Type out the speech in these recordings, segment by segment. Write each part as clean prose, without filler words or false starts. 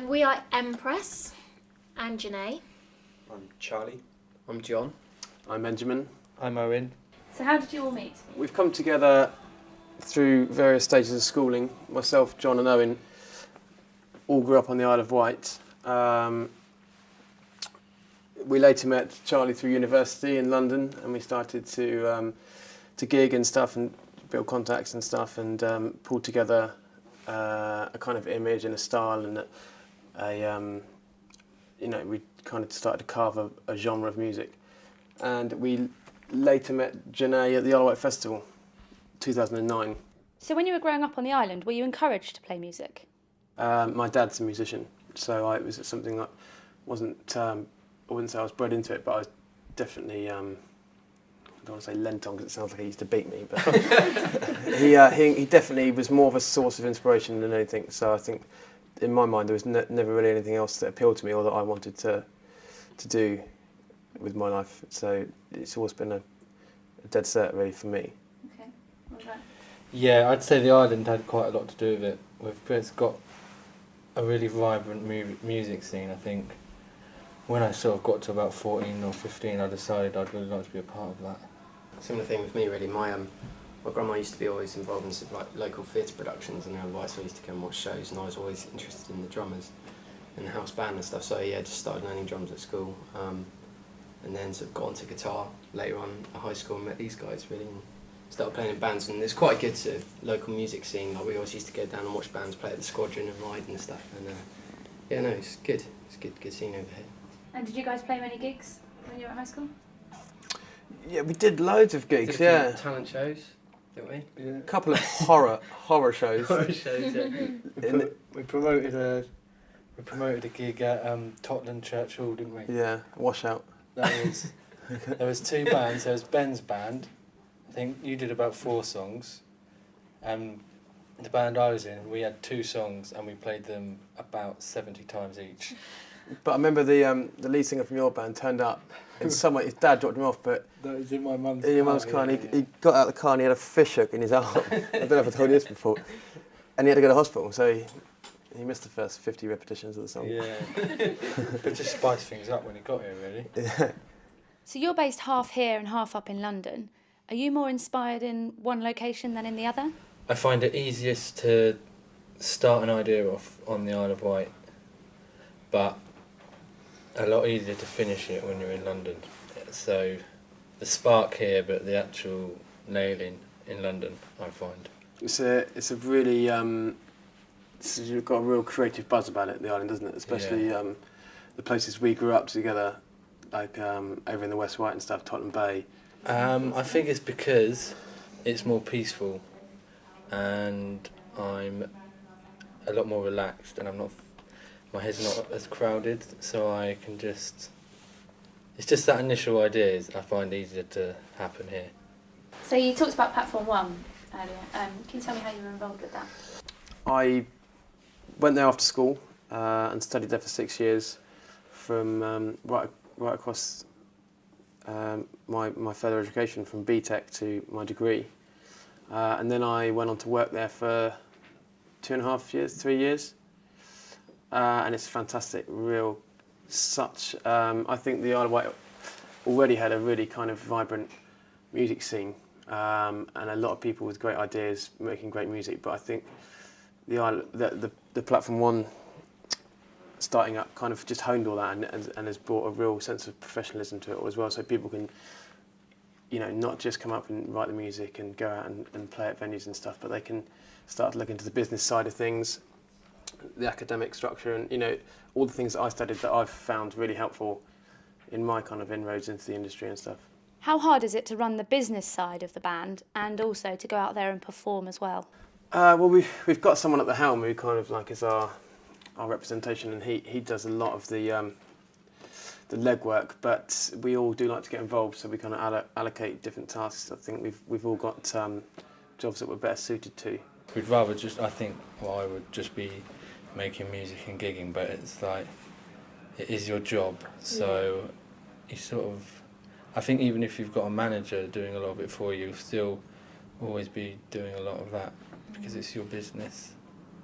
We are Empress. I'm Janae. I'm Charlie. I'm John. I'm Benjamin. I'm Owen. So how did you all meet? We've come together through various stages of schooling. Myself, John and Owen all grew up on the Isle of Wight. We later met Charlie through university in London, and we started to gig and stuff and build contacts and stuff, and pull together a kind of image and a style, and we kind of started to carve a genre of music. And we later met Janae at the Isle of Wight Festival, 2009. So when you were growing up on the island, were you encouraged to play music? My dad's a musician, so it was something that wasn't, I wouldn't say I was bred into it, but I was definitely, I don't want to say lent on because it sounds like he used to beat me, but he definitely was more of a source of inspiration than anything. So I think in my mind there was never really anything else that appealed to me or that I wanted to do with my life. So it's always been a dead cert really for me. Okay, what about? Yeah, I'd say the island had quite a lot to do with it. It's got a really vibrant music scene. I think when I sort of got to about 14 or 15, I decided I'd really like to be a part of that. Similar thing with me really. My grandma used to be always involved in sort of like local theatre productions, and otherwise I used to go and watch shows, and I was always interested in the drummers and the house band and stuff. So yeah, just started learning drums at school, and then sort of got onto guitar later on at high school and met these guys really, and started playing in bands. And there's quite a good sort of local music scene. Like we always used to go down and watch bands play at the Squadron and Ride and stuff. And yeah, no, it's good. It's good scene over here. And did you guys play many gigs when you were at high school? Yeah, we did loads of gigs. Did a few Yeah, talent shows, didn't we? Yeah. a couple of horror shows. Horror shows, yeah. We promoted a gig at Tottenham Church Hall, didn't we? Yeah, washout. There was two bands. There was Ben's band. I think you did about 4 songs. And the band I was in, we had 2 songs and we played them about 70 times each. But I remember the lead singer from your band turned up, and his dad dropped him off, but That was in my mum's in your mum's car, and he got out of the car and he had a fish hook in his arm. I don't know if I told you this before. And he had to go to hospital, so he missed the first 50 repetitions of the song. Yeah. But just spice things up when he got here, really. Yeah. So you're based half here and half up in London. Are you more inspired in one location than in the other? I find it easiest to start an idea off on the Isle of Wight, but a lot easier to finish it when you're in London. So the spark here, but the actual nailing in London, I find. It's a really you've got a real creative buzz about it, the island, doesn't it? Especially the places we grew up together, like over in the West Wight and stuff, Tottenham Bay. I think it's because it's more peaceful, and I'm a lot more relaxed, and my head's not as crowded, so I can it's just that initial ideas I find easier to happen here. So you talked about Platform 1 earlier. Can you tell me how you were involved with that? I went there after school and studied there for 6 years, from right across my further education, from BTEC to my degree, and then I went on to work there for 2.5 years, 3 years, and it's fantastic. I think the Isle of Wight already had a really kind of vibrant music scene, and a lot of people with great ideas making great music. But I think the Platform 1 starting up kind of just honed all that and has brought a real sense of professionalism to it as well, so people can, not just come up and write the music and go out and play at venues and stuff, but they can start to look into the business side of things, the academic structure, and all the things that I studied that I've found really helpful in my kind of inroads into the industry and stuff. How hard is it to run the business side of the band and also to go out there and perform as well? Well, we've got someone at the helm who kind of like is our representation, and he does a lot of the legwork, but we all do like to get involved, so we kind of allocate different tasks. I think we've all got jobs that we're better suited to. We'd rather I would just be making music and gigging, but it's like, it is your job, so you sort of, I think even if you've got a manager doing a lot of it for you, you'll still always be doing a lot of that because it's your business.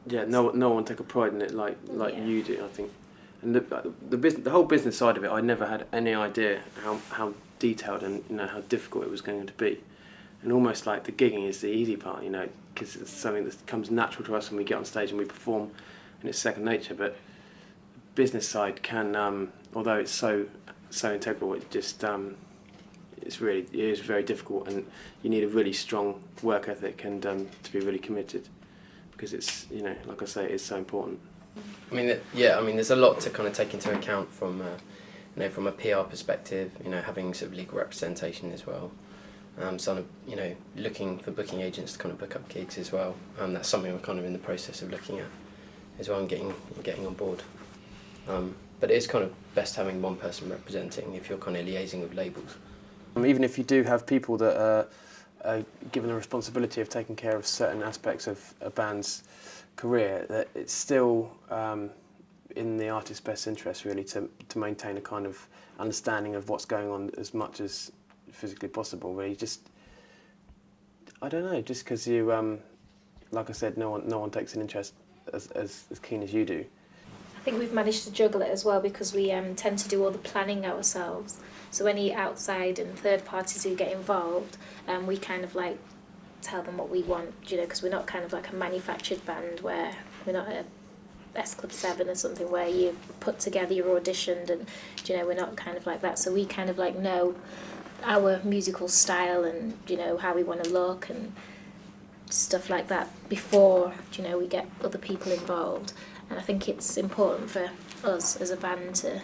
Yeah, no one take a pride in it like Yeah. you do, I think. And the whole business side of it, I never had any idea how detailed and how difficult it was going to be. And almost like the gigging is the easy part, because it's something that comes natural to us when we get on stage and we perform, and it's second nature. But the business side can, although it's so integral, it just it is very difficult, and you need a really strong work ethic and to be really committed, because it's like I say, it's so important. I mean, there's a lot to kind of take into account from from a PR perspective. Having sort of legal representation as well. Looking for booking agents to kind of book up gigs as well. That's something we're kind of in the process of looking at as well and getting on board. But it is kind of best having one person representing if you're kind of liaising with labels. Even if you do have people that are given the responsibility of taking care of certain aspects of a band's career, that it's still in the artist's best interest really to maintain a kind of understanding of what's going on as much as physically possible. Really, I don't know, just because you, like I said, no one takes an interest as keen as you do. I think we've managed to juggle it as well because we tend to do all the planning ourselves. So any outside and third parties who get involved, we kind of like tell them what we want, because we're not kind of like a manufactured band where we're not a S Club 7 or something where you put together, you're auditioned, and we're not kind of like that. So we kind of like know our musical style and how we want to look and stuff like that before we get other people involved. And I think it's important for us as a band to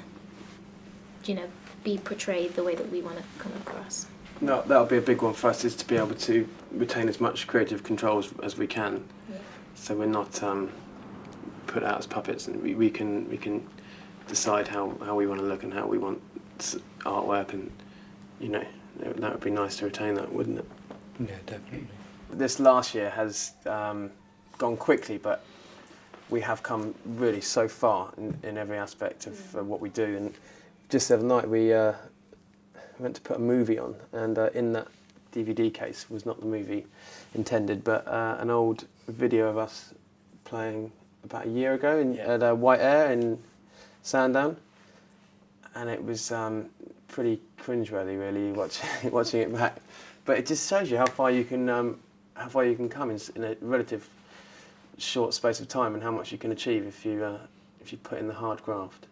be portrayed the way that we want to come across. No, that'll be a big one for us, is to be able to retain as much creative control as we can. Yeah. So we're not put out as puppets, and we can decide how we want to look and how we want artwork, and that would be nice to retain that, wouldn't it? Yeah, definitely. This last year has gone quickly, but we have come really so far in every aspect of what we do. And just the other night we went to put a movie on, and in that DVD case was not the movie intended, but an old video of us playing about a year ago at White Air in Sandown, and it was pretty cringeworthy, really, watching it back. But it just shows you how far you can come in a relative short space of time, and how much you can achieve if you put in the hard graft.